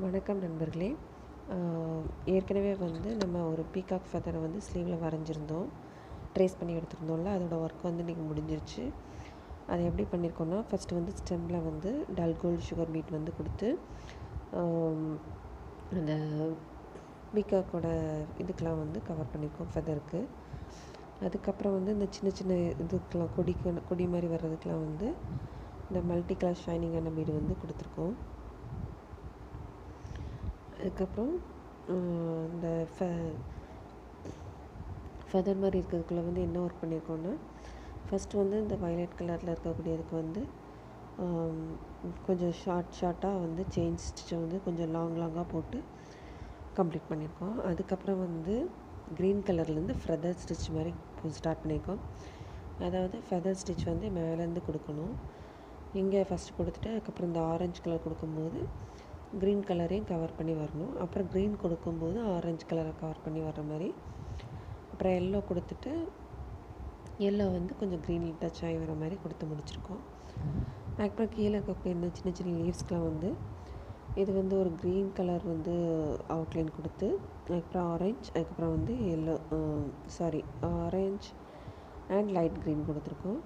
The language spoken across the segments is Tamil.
வணக்கம் நண்பர்களே. ஏற்கனவே வந்து நம்ம ஒரு பீகாக் ஃபெதரை வந்து ஸ்லீவில் வரைஞ்சிருந்தோம். ட்ரேஸ் பண்ணி எடுத்திருந்தோம்ல, அதோடய ஒர்க் வந்து இன்றைக்கி முடிஞ்சிருச்சு. அதை எப்படி பண்ணியிருக்கோன்னா, ஃபஸ்ட்டு வந்து ஸ்டெம்மில் வந்து டல் கோல்ட் சுகர் பீட் வந்து கொடுத்து அந்த பீகாக்கோட இதுக்கெலாம் வந்து கவர் பண்ணியிருக்கோம் ஃபெதருக்கு. அதுக்கப்புறம் வந்து இந்த சின்ன சின்ன இதுக்கெலாம் கொடி மாதிரி வர்றதுக்கெலாம் வந்து இந்த மல்டி கலர் ஷைனிங்கான பீடு வந்து கொடுத்துருக்கோம். அதுக்கப்புறம் இந்த ஃபெதர் மாதிரி இருக்கிறதுக்குள்ளே வந்து என்ன ஒர்க் பண்ணியிருக்கோன்னா, ஃபஸ்ட்டு வந்து இந்த வயலட் கலரில் இருக்கக்கூடியதுக்கு வந்து கொஞ்சம் ஷார்ட்டாக வந்து செயின் ஸ்டிச்சை வந்து கொஞ்சம் லாங்காக போட்டு கம்ப்ளீட் பண்ணியிருக்கோம். அதுக்கப்புறம் வந்து க்ரீன் கலர்லேருந்து ஃபெதர் ஸ்டிச் மாதிரி ஸ்டார்ட் பண்ணியிருக்கோம். அதாவது ஃபெதர் ஸ்டிச் வந்து மேலேருந்து கொடுக்கணும். இங்கே ஃபஸ்ட்டு கொடுத்துட்டு அதுக்கப்புறம் இந்த ஆரஞ்சு கலர் கொடுக்கும்போது க்ரீன் கலரையும் கவர் பண்ணி வரணும். அப்புறம் க்ரீன் கொடுக்கும்போது ஆரஞ்சு கலரை கவர் பண்ணி வர்ற மாதிரி, அப்புறம் எல்லோ கொடுத்துட்டு எல்லோ வந்து கொஞ்சம் க்ரீன் டச் ஆகி வர மாதிரி கொடுத்து முடிச்சிருக்கோம். அதுக்கப்புறம் கீழே இருக்கக்கூடிய இந்த சின்ன சின்ன லீவ்ஸ்க்கெலாம் வந்து இது வந்து ஒரு க்ரீன் கலர் வந்து அவுட்லைன் கொடுத்து, அதுக்கப்புறம் ஆரஞ்சு, அதுக்கப்புறம் வந்து yellow orange and light green கொடுத்துருக்கோம்.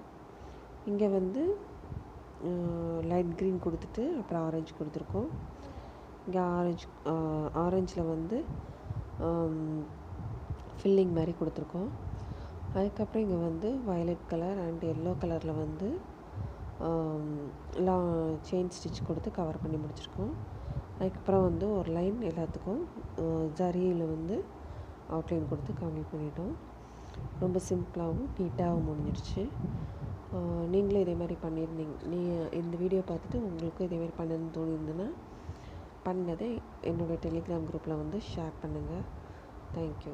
இங்கே வந்து லைட் க்ரீன் கொடுத்துட்டு அப்புறம் ஆரஞ்சு கொடுத்துருக்கோம். இங்கே ஆரஞ்சில் வந்து ஃபில்லிங் மாதிரி கொடுத்துருக்கோம். அதுக்கப்புறம் இங்கே வந்து வயலட் கலர் அண்ட் எல்லோ கலரில் வந்து செயின் ஸ்டிச் கொடுத்து கவர் பண்ணி முடிச்சிருக்கோம். அதுக்கப்புறம் வந்து ஒரு லைன் எல்லாத்துக்கும் ஜரியில் வந்து அவுட்லைன் கொடுத்து கம்ப்ளீட் பண்ணிட்டோம். ரொம்ப சிம்பிளாகவும் நீட்டாகவும் முடிஞ்சிடுச்சு. நீங்களும் இதே மாதிரி பண்ணியிருந்தீங்க. இந்த வீடியோ பார்த்துட்டு உங்களுக்கும் இதே மாதிரி பண்ணணும்னு தோணியிருந்ததுன்னா பண்ணதை என்னோடய டெலிகிராம் குரூப்பில் வந்து ஷேர் பண்ணுங்கள். தேங்க்யூ.